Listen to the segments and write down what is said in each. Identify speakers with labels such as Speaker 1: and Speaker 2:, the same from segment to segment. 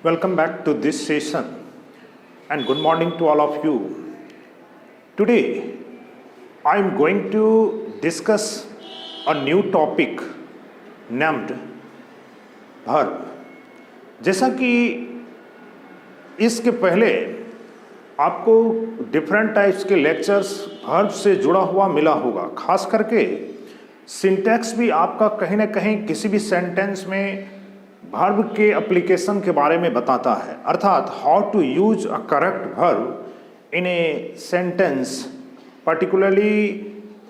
Speaker 1: Welcome back to this session and good morning to all of you. Today I am going to discuss a new topic named verb. जैसा कि इसके पहले आपको different types के lectures verb से जुड़ा हुआ मिला होगा, खास करके सिंटैक्स भी आपका कहीं ना कहीं किसी भी सेंटेंस में वर्ब के एप्लीकेशन के बारे में बताता है, अर्थात how to use a correct verb in a sentence, particularly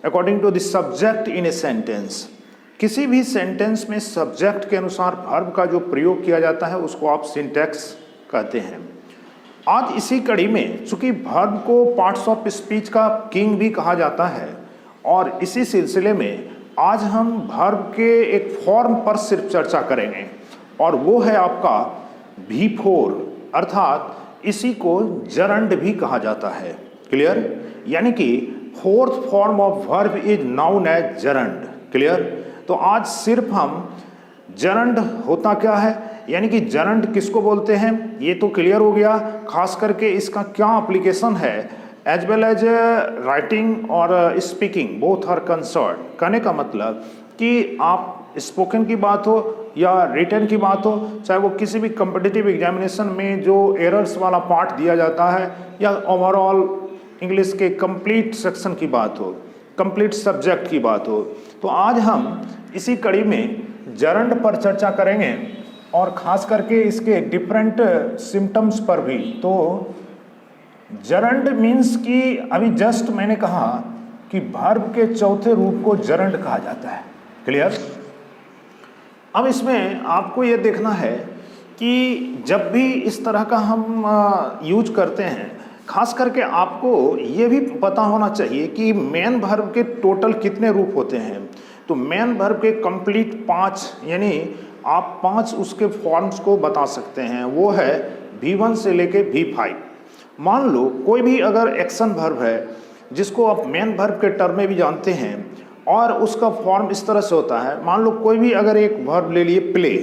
Speaker 1: according to the subject in a sentence. किसी भी सेंटेंस में सब्जेक्ट के अनुसार वर्ब का जो प्रयोग किया जाता है उसको आप सिंटैक्स कहते हैं। आज इसी कड़ी में चूंकि वर्ब को पार्ट्स ऑफ स्पीच का किंग भी कहा जाता है और इसी सिलसिले में आज हम वर्ब के एक फॉर्म पर सिर्फ चर्चा करेंगे और वो है आपका V4, अर्थात इसी को जरंड भी कहा जाता है। क्लियर? यानी कि fourth form of verb is noun as gerund. Clear? तो आज सिर्फ हम जरंड होता क्या है, यानी कि जरंड किसको बोलते हैं, ये तो क्लियर हो गया। खास करके इसका क्या एप्लीकेशन है, एज वेल एज राइटिंग और स्पीकिंग बोथ आर कंसर्न। कहने का मतलब कि आप स्पोकन की बात हो या रिटन की बात हो, चाहे वो किसी भी कम्पिटिटिव एग्जामिनेशन में जो एरर्स वाला पार्ट दिया जाता है या ओवरऑल इंग्लिश के कंप्लीट सेक्शन की बात हो, कंप्लीट सब्जेक्ट की बात हो, तो आज हम इसी कड़ी में जरंड पर चर्चा करेंगे और ख़ास करके इसके डिफरेंट सिम्टम्स पर भी। तो जरंड मीन्स कि अभी जस्ट मैंने कहा कि वर्ब के चौथे रूप को जरंड कहा जाता है। क्लियर? अब इसमें आपको ये देखना है कि जब भी इस तरह का हम यूज करते हैं, खास करके आपको ये भी पता होना चाहिए कि मेन वर्ब के टोटल कितने रूप होते हैं। तो मेन वर्ब के कंप्लीट 5, यानी आप 5 उसके फॉर्म्स को बता सकते हैं। वो है V1 से लेके V5। मान लो कोई भी अगर एक्शन वर्ब है जिसको आप मेन वर्ब के टर्म में भी जानते हैं और उसका फॉर्म इस तरह से होता है, मान लो कोई भी अगर एक वर्ब ले लिए प्ले,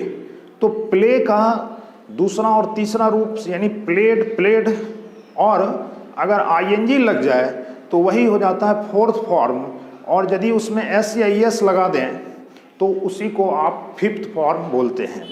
Speaker 1: तो प्ले का दूसरा और तीसरा रूप यानी प्लेड, प्लेड, और अगर आईएनजी लग जाए तो वही हो जाता है फोर्थ फॉर्म, और यदि उसमें एस या एस लगा दें तो उसी को आप फिफ्थ फॉर्म बोलते हैं।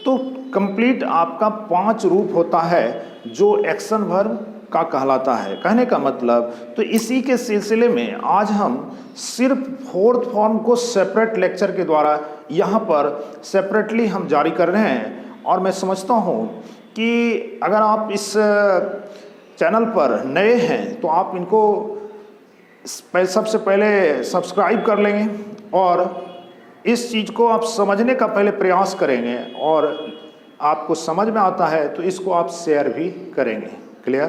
Speaker 1: तो कंप्लीट आपका 5 रूप होता है जो एक्शन वर्ब का कहलाता है। कहने का मतलब, तो इसी के सिलसिले में आज हम सिर्फ फोर्थ फॉर्म को सेपरेट लेक्चर के द्वारा यहाँ पर सेपरेटली हम जारी कर रहे हैं। और मैं समझता हूँ कि अगर आप इस चैनल पर नए हैं तो आप इनको सबसे पहले सब्सक्राइब कर लेंगे और इस चीज़ को आप समझने का पहले प्रयास करेंगे, और आपको समझ में आता है तो इसको आप शेयर भी करेंगे। क्लियर?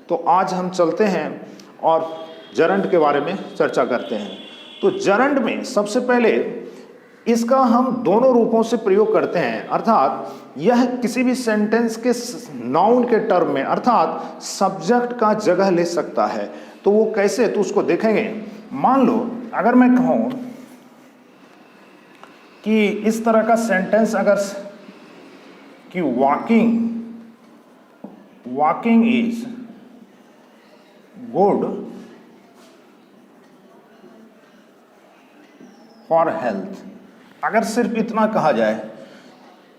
Speaker 1: तो आज हम चलते हैं और जरंड के बारे में चर्चा करते हैं। तो जरंड में सबसे पहले इसका हम दोनों रूपों से प्रयोग करते हैं, अर्थात यह किसी भी सेंटेंस के नाउन के टर्म में, अर्थात सब्जेक्ट का जगह ले सकता है। तो वो कैसे, तो उसको देखेंगे। मान लो अगर मैं कहूँ कि इस तरह का सेंटेंस अगर कि walking is good for health, अगर सिर्फ इतना कहा जाए,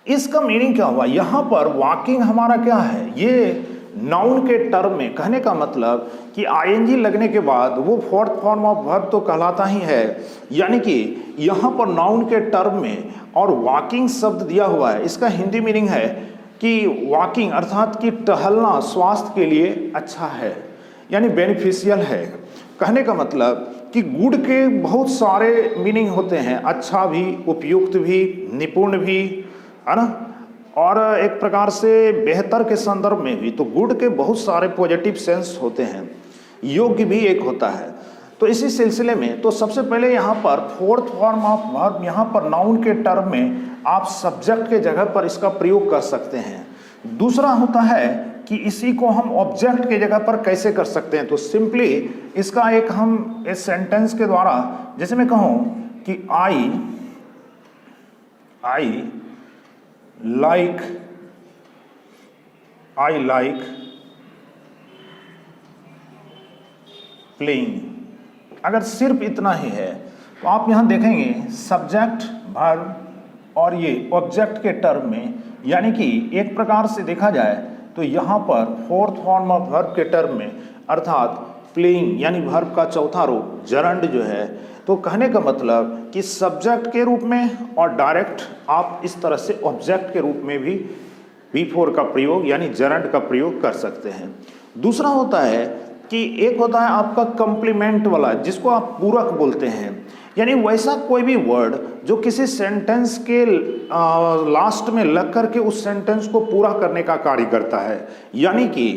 Speaker 1: इसका मीनिंग क्या हुआ? यहां पर वॉकिंग हमारा क्या है, ये नाउन के टर्म में। कहने का मतलब कि आईएनजी लगने के बाद वो फोर्थ फॉर्म ऑफ वर्ब तो कहलाता ही है, यानी कि यहाँ पर नाउन के टर्म में और वॉकिंग शब्द दिया हुआ है। इसका हिंदी मीनिंग है कि वॉकिंग अर्थात कि टहलना स्वास्थ्य के लिए अच्छा है, यानी बेनिफिशियल है। कहने का मतलब कि गुड के बहुत सारे मीनिंग होते हैं, अच्छा भी, उपयुक्त भी, निपुण भी, है ना, और एक प्रकार से बेहतर के संदर्भ में भी। तो गुड के बहुत सारे पॉजिटिव सेंस होते हैं, योग्य भी एक होता है। तो इसी सिलसिले में तो सबसे पहले यहाँ पर फोर्थ फॉर्म ऑफ वर्ब, यहाँ पर नाउन के टर्म में आप सब्जेक्ट के जगह पर इसका प्रयोग कर सकते हैं। दूसरा होता है कि इसी को हम ऑब्जेक्ट के जगह पर कैसे कर सकते हैं। तो सिंपली इसका एक हम इस सेंटेंस के द्वारा, जैसे मैं कहूँ कि I like I like playing. अगर सिर्फ इतना ही है तो आप यहाँ देखेंगे सब्जेक्ट, वर्ब और ये ऑब्जेक्ट के टर्म में, यानी कि एक प्रकार से देखा जाए तो यहाँ पर फोर्थ फॉर्म ऑफ वर्ब के टर्म में, अर्थात प्लेइंग यानी वर्ब का चौथा रूप जरंड जो है, तो कहने का मतलब कि सब्जेक्ट के रूप में और डायरेक्ट आप इस तरह से ऑब्जेक्ट के रूप में भी V4 का प्रयोग यानी जरंड का प्रयोग कर सकते हैं। दूसरा होता है कि एक होता है आपका कंप्लीमेंट वाला, जिसको आप पूरक बोलते हैं, यानी वैसा कोई भी वर्ड जो किसी सेंटेंस के लास्ट में लग करके उस सेंटेंस को पूरा करने का कार्य करता है, यानी कि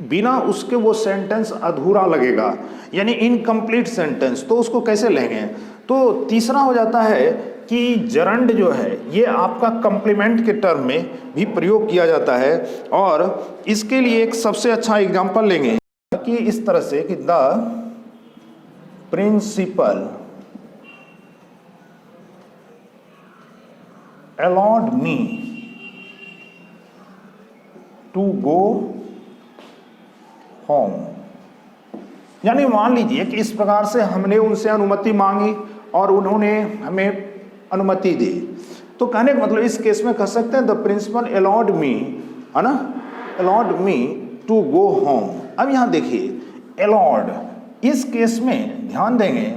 Speaker 1: बिना उसके वो सेंटेंस अधूरा लगेगा, यानी इनकम्प्लीट सेंटेंस। तो उसको कैसे लेंगे? तो तीसरा हो जाता है कि जरंड जो है ये आपका कंप्लीमेंट के टर्म में भी प्रयोग किया जाता है, और इसके लिए एक सबसे अच्छा एग्जांपल लेंगे कि इस तरह से कि the principal allowed me to go home। यानी मान लीजिए कि इस प्रकार से हमने उनसे अनुमति मांगी और उन्होंने हमें अनुमति दी, तो कहने का मतलब इस केस में कह सकते हैं द प्रिंसिपल allowed me, है ना, allowed me to go home। अब यहाँ देखिए allowed, इस केस में ध्यान देंगे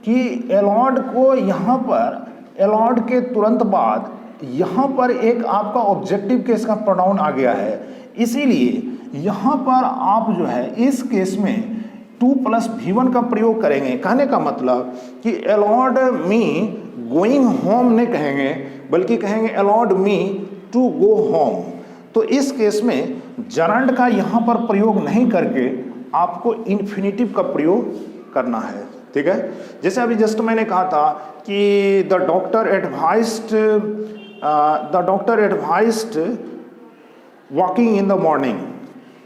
Speaker 1: कि allowed को यहाँ पर allowed के तुरंत बाद यहाँ पर एक आपका ऑब्जेक्टिव केस का प्रोनाउन आ गया है, इसीलिए यहाँ पर आप जो है इस केस में 2 + V1 का प्रयोग करेंगे। कहने का मतलब कि allowed me going home नहीं कहेंगे, बल्कि कहेंगे allowed me to go home। तो इस केस में जरंड का यहाँ पर प्रयोग नहीं करके आपको इन्फिनिटिव का प्रयोग करना है, ठीक है। जैसे अभी जस्ट मैंने कहा था कि the doctor advised walking in the morning,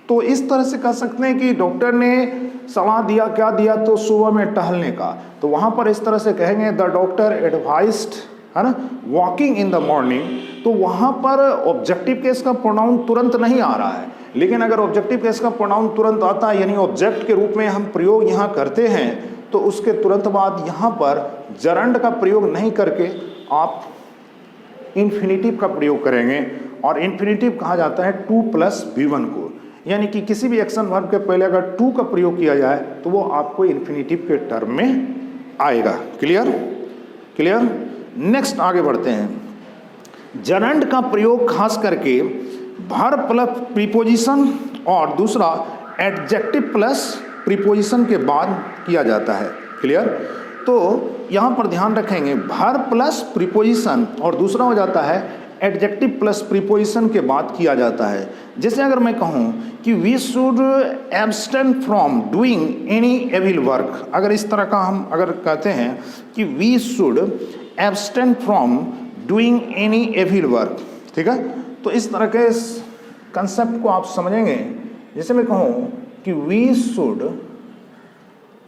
Speaker 1: तो इस तरह से कह सकते हैं कि डॉक्टर ने सलाह दिया, क्या दिया, तो सुबह में टहलने का, तो वहाँ पर इस तरह से कहेंगे द डॉक्टर एडवाइज्ड, है ना, वॉकिंग इन द मॉर्निंग। तो वहाँ पर ऑब्जेक्टिव केस का प्रोनाउन तुरंत नहीं आ रहा है, लेकिन अगर ऑब्जेक्टिव केस का प्रोनाउन तुरंत आता है, यानी ऑब्जेक्ट के रूप में हम प्रयोग यहाँ करते हैं, तो उसके तुरंत बाद यहाँ पर जरंड का प्रयोग नहीं करके आप इन्फिनिटिव का प्रयोग करेंगे, और इन्फिनिटिव कहा जाता है 2 + V1 को, यानी कि किसी भी एक्शन वर्ब के पहले अगर 2 का प्रयोग किया जाए तो वो आपको इन्फिनिटिव के टर्म में आएगा। क्लियर? क्लियर? नेक्स्ट आगे बढ़ते हैं। जरंड का प्रयोग खास करके वर्ब प्लस प्रीपोजिशन और दूसरा एडजेक्टिव प्लस प्रीपोजिशन के बाद किया जाता है। क्लियर? तो यहाँ पर ध्यान रखेंगे वर्ब प्लस प्रीपोजिशन और दूसरा हो जाता है एडजेक्टिव प्लस प्रीपोजिशन के बाद किया जाता है। जैसे अगर मैं कहूँ कि we should abstain from doing any evil work, अगर इस तरह का हम अगर कहते हैं कि we should abstain from doing any evil work, ठीक है, तो इस तरह के कंसेप्ट को आप समझेंगे। जैसे मैं कहूँ कि we should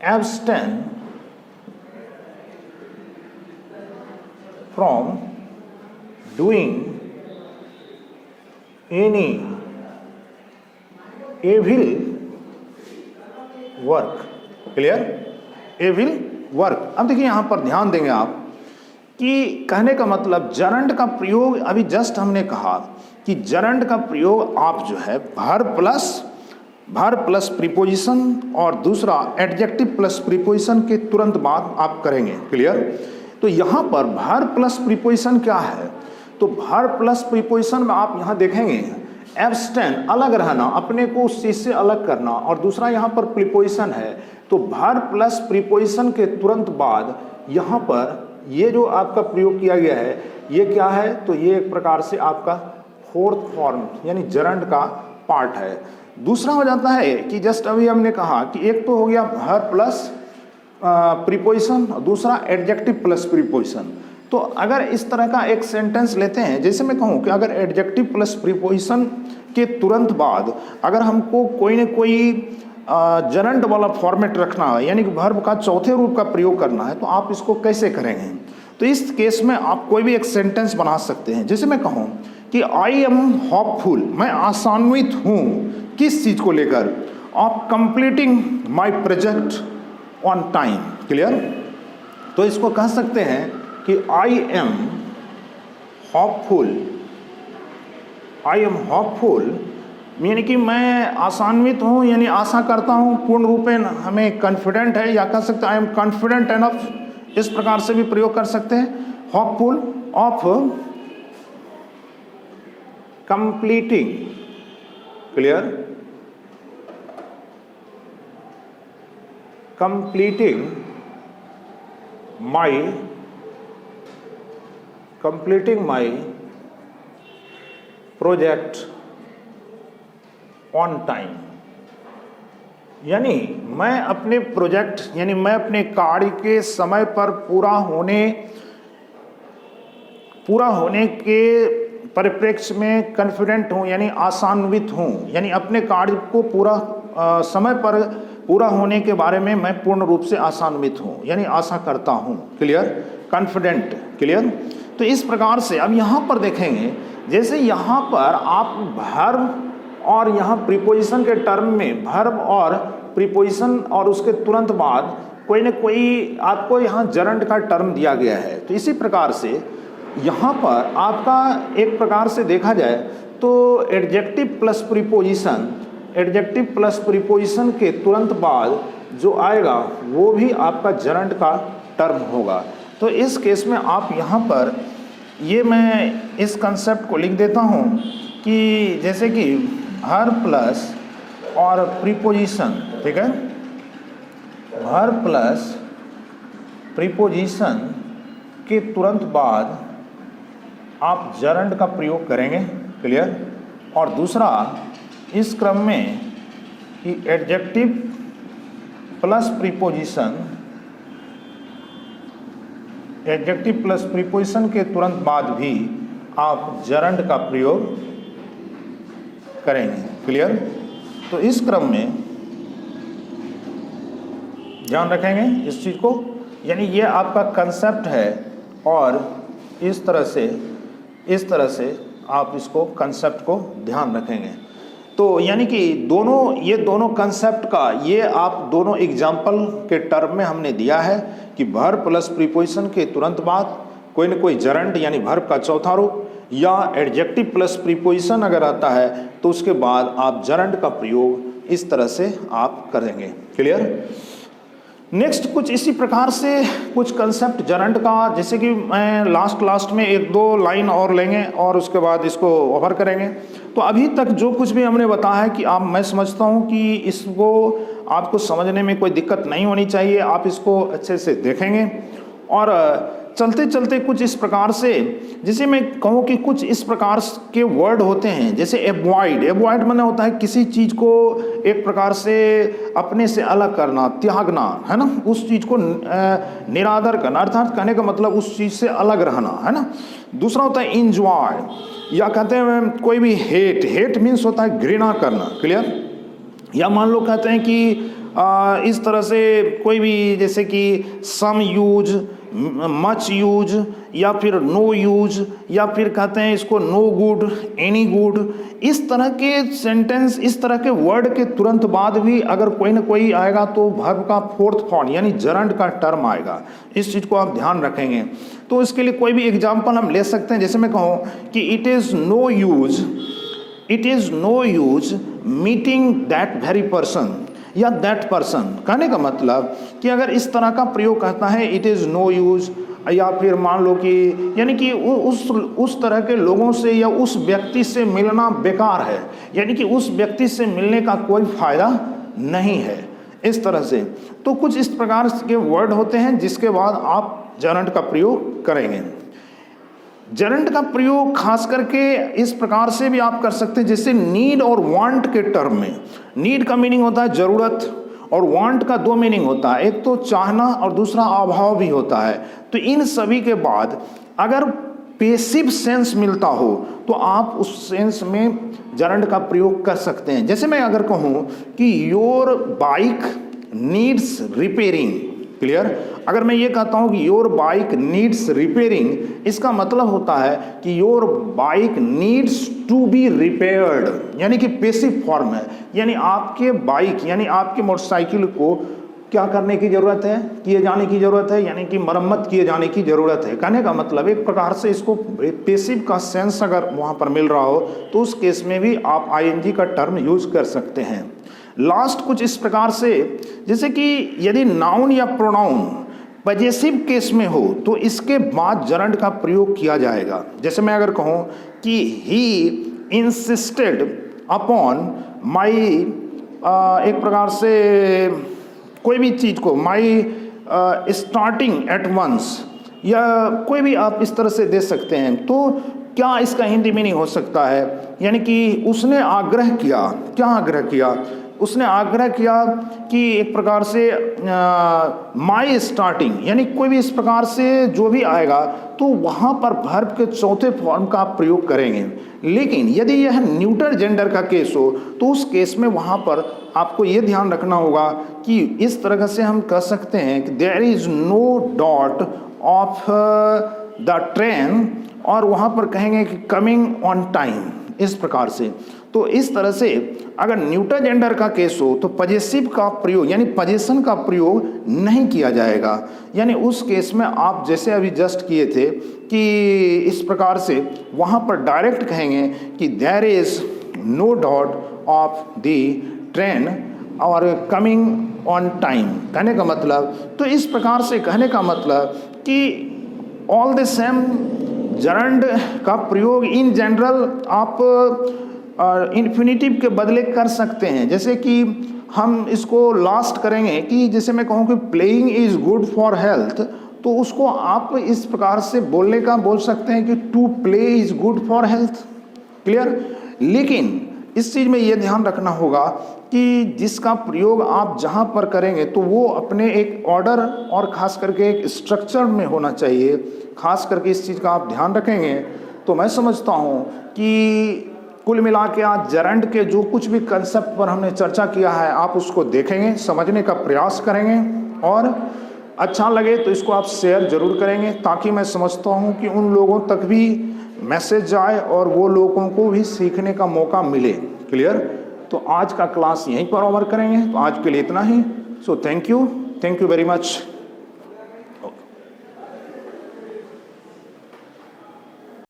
Speaker 1: abstain from doing any evil work. Clear? Evil work. अब देखिए यहाँ पर ध्यान देंगे आप कि कहने का मतलब जरंड का प्रयोग, अभी जस्ट हमने कहा कि जरंड का प्रयोग आप जो है वर्ब प्लस प्रीपोजिशन और दूसरा एडजेक्टिव प्लस प्रीपोजिशन के तुरंत बाद आप करेंगे। क्लियर? तो यहाँ पर वर्ब प्लस प्रीपोजिशन क्या है? तो वर्ब प्लस प्रीपोजिशन में आप यहाँ देखेंगे एब्सटेन, अलग रहना, अपने को उस चीज से अलग करना, और दूसरा यहाँ पर प्रीपोजिशन है। तो वर्ब प्लस प्रीपोजिशन के तुरंत बाद यहाँ पर ये जो आपका प्रयोग किया गया है ये क्या है? तो ये एक प्रकार से आपका फोर्थ फॉर्म यानी जरंड का पार्ट है। दूसरा हो जाता है कि जस्ट अभी हमने कहा कि एक तो हो गया वर्ब प्लस प्रीपोजिशन, दूसरा एडजेक्टिव प्लस प्रीपोजिशन। तो अगर इस तरह का एक सेंटेंस लेते हैं, जैसे मैं कहूँ कि अगर एडजेक्टिव प्लस प्रीपोजिशन के तुरंत बाद अगर हमको कोई न कोई जरंड वाला फॉर्मेट रखना है, यानी कि वर्ब का चौथे रूप का प्रयोग करना है, तो आप इसको कैसे करेंगे? तो इस केस में आप कोई भी एक सेंटेंस बना सकते हैं। जैसे मैं कहूँ कि आई एम होपफुल, मैं आशान्वित हूँ किस चीज़ को लेकर, of completing my project on time. Clear? तो इसको कह सकते हैं कि I am hopeful, I am hopeful यानी कि मैं आशान्वित हूँ, यानी आशा करता हूँ, पूर्ण रूपेण हमें कॉन्फिडेंट है, या कह सकते हैं आई एम कॉन्फिडेंट एनफ, इस प्रकार से भी प्रयोग कर सकते हैं। Hopeful of completing, clear, completing my project on time, यानी मैं अपने प्रोजेक्ट यानी मैं अपने कार्य के समय पर पूरा होने के परिप्रेक्ष्य में कॉन्फिडेंट हूँ, यानी आशान्वित हूँ, यानी अपने कार्य को पूरा समय पर पूरा होने के बारे में मैं पूर्ण रूप से आशान्वित हूँ, यानी आशा करता हूँ। क्लियर? कॉन्फिडेंट। क्लियर? तो इस प्रकार से अब यहाँ पर देखेंगे, जैसे यहाँ पर आप वर्ब और यहाँ प्रीपोजिशन के टर्म में वर्ब और प्रीपोजिशन और उसके तुरंत बाद कोई न कोई आपको यहाँ जरंड का टर्म दिया गया है। तो इसी प्रकार से यहाँ पर आपका एक प्रकार से देखा जाए तो एडजेक्टिव प्लस प्रीपोजिशन के तुरंत बाद जो आएगा वो भी आपका जरंड का टर्म होगा। तो इस केस में आप यहाँ पर ये मैं इस कंसेप्ट को लिख देता हूँ कि जैसे कि वर्ब प्लस और प्रीपोजिशन, ठीक है, वर्ब प्लस प्रीपोजिशन के तुरंत बाद आप जरंड का प्रयोग करेंगे। क्लियर? और दूसरा इस क्रम में कि एडजेक्टिव प्लस प्रीपोजिशन के तुरंत बाद भी आप जरंड का प्रयोग करेंगे। क्लियर? तो इस क्रम में ध्यान रखेंगे इस चीज़ को, यानी ये आपका कंसेप्ट है और इस तरह से आप इसको कंसेप्ट को ध्यान रखेंगे। तो यानी कि ये दोनों कंसेप्ट का ये आप दोनों एग्जाम्पल के टर्म में हमने दिया है कि वर्ब प्लस प्रीपोजिशन के तुरंत बाद कोई न कोई जरंड यानी वर्ब का चौथा रूप या एडजेक्टिव प्लस प्रीपोजिशन अगर आता है तो उसके बाद आप जरंड का प्रयोग इस तरह से आप करेंगे। क्लियर? नेक्स्ट कुछ इसी प्रकार से कुछ कंसेप्ट जरंड का, जैसे कि मैं लास्ट में एक दो लाइन और लेंगे और उसके बाद इसको ओवर करेंगे। तो अभी तक जो कुछ भी हमने बताया है कि मैं समझता हूँ कि इसको आपको समझने में कोई दिक्कत नहीं होनी चाहिए, आप इसको अच्छे से देखेंगे और चलते चलते कुछ इस प्रकार से, जैसे मैं कहूँ कि कुछ इस प्रकार के वर्ड होते हैं, जैसे एवॉइड माने होता है किसी चीज़ को एक प्रकार से अपने से अलग करना, त्यागना, है ना, उस चीज़ को निरादर करना, अर्थात कहने का मतलब उस चीज़ से अलग रहना, है ना। दूसरा होता है इंजॉय, या कहते हैं कोई भी हेट मीन्स होता है घृणा करना। क्लियर? या मान लो कहते हैं कि इस तरह से कोई भी, जैसे कि सम यूज, मच यूज, या फिर नो यूज, या फिर कहते हैं इसको नो गुड, एनी गुड, इस तरह के सेंटेंस, इस तरह के वर्ड के तुरंत बाद भी अगर कोई ना कोई आएगा तो वर्ब का फोर्थ फॉर्म यानी जरंड का टर्म आएगा। इस चीज़ को आप ध्यान रखेंगे। तो इसके लिए कोई भी एग्जाम्पल हम ले सकते हैं, जैसे मैं कहूँ कि it is no use meeting that very person या दैट पर्सन। कहने का मतलब कि अगर इस तरह का प्रयोग करता है इट इज़ नो यूज, या फिर मान लो कि यानी कि उस तरह के लोगों से या उस व्यक्ति से मिलना बेकार है, यानी कि उस व्यक्ति से मिलने का कोई फायदा नहीं है, इस तरह से। तो कुछ इस प्रकार के वर्ड होते हैं जिसके बाद आप जरंड का प्रयोग करेंगे। जरंड का प्रयोग खास करके इस प्रकार से भी आप कर सकते हैं, जैसे नीड और वांट के टर्म में। नीड का मीनिंग होता है जरूरत, और वांट का दो मीनिंग होता है, एक तो चाहना और दूसरा अभाव भी होता है। तो इन सभी के बाद अगर पैसिव सेंस मिलता हो तो आप उस सेंस में जरंड का प्रयोग कर सकते हैं। जैसे मैं अगर कहूँ कि your bike needs repairing, clear. अगर मैं ये कहता हूं कि योर बाइक नीड्स रिपेयरिंग, इसका मतलब होता है कि your bike needs to be repaired, यानी कि पैसिव फॉर्म है, यानी आपके बाइक यानी आपके मोटरसाइकिल को क्या करने की जरूरत है, किए जाने की जरूरत है, यानी कि मरम्मत किए जाने की जरूरत है। कहने का मतलब एक प्रकार से इसको पैसिव का सेंस अगर वहां पर मिल रहा हो तो उस केस में भी आप आईएनजी का टर्म यूज कर सकते हैं। लास्ट कुछ इस प्रकार से, जैसे कि यदि नाउन या प्रोनाउन पजेसिव केस में हो तो इसके बाद जरंड का प्रयोग किया जाएगा। जैसे मैं अगर कहूं कि ही इंसिस्टेड अपॉन माई, एक प्रकार से कोई भी चीज को, माई स्टार्टिंग एट वंस, या कोई भी आप इस तरह से दे सकते हैं। तो क्या इसका हिंदी मीनिंग हो सकता है, यानी कि उसने आग्रह किया। क्या आग्रह किया? उसने आग्रह किया कि एक प्रकार से माई स्टार्टिंग, यानी कोई भी इस प्रकार से जो भी आएगा तो वहाँ पर वर्ब के चौथे फॉर्म का आप प्रयोग करेंगे। लेकिन यदि यह न्यूटर जेंडर का केस हो तो उस केस में वहाँ पर आपको ये ध्यान रखना होगा कि इस तरह से हम कह सकते हैं कि there is no doubt of the train, और वहाँ पर कहेंगे कि कमिंग ऑन टाइम, इस प्रकार से। तो इस तरह से अगर न्यूटर जेंडर का केस हो तो पजेसिव का प्रयोग यानी पजेशन का प्रयोग नहीं किया जाएगा। यानी उस केस में आप जैसे अभी जस्ट किए थे कि इस प्रकार से वहाँ पर डायरेक्ट कहेंगे कि there is no doubt of the train और कमिंग ऑन टाइम। कहने का मतलब, तो इस प्रकार से कहने का मतलब कि ऑल द सेम जरंड का प्रयोग इन जनरल आप इन्फिनिटिव के बदले कर सकते हैं। जैसे कि हम इसको लास्ट करेंगे कि जैसे मैं कहूँ कि playing is good for health, तो उसको आप इस प्रकार से बोलने का बोल सकते हैं कि to play is good for health. Clear. लेकिन इस चीज़ में ये ध्यान रखना होगा कि जिसका प्रयोग आप जहाँ पर करेंगे तो वो अपने एक ऑर्डर और ख़ास करके एक स्ट्रक्चर में होना चाहिए। खास करके इस चीज़ का आप ध्यान रखेंगे तो मैं समझता हूँ कि कुल मिला के आज जरंड के जो कुछ भी कंसेप्ट पर हमने चर्चा किया है आप उसको देखेंगे, समझने का प्रयास करेंगे, और अच्छा लगे तो इसको आप शेयर जरूर करेंगे ताकि मैं समझता हूँ कि उन लोगों तक भी मैसेज जाए और वो लोगों को भी सीखने का मौका मिले। क्लियर। तो आज का क्लास यहीं पर ओवर करेंगे। तो आज के लिए इतना ही। So thank you very much.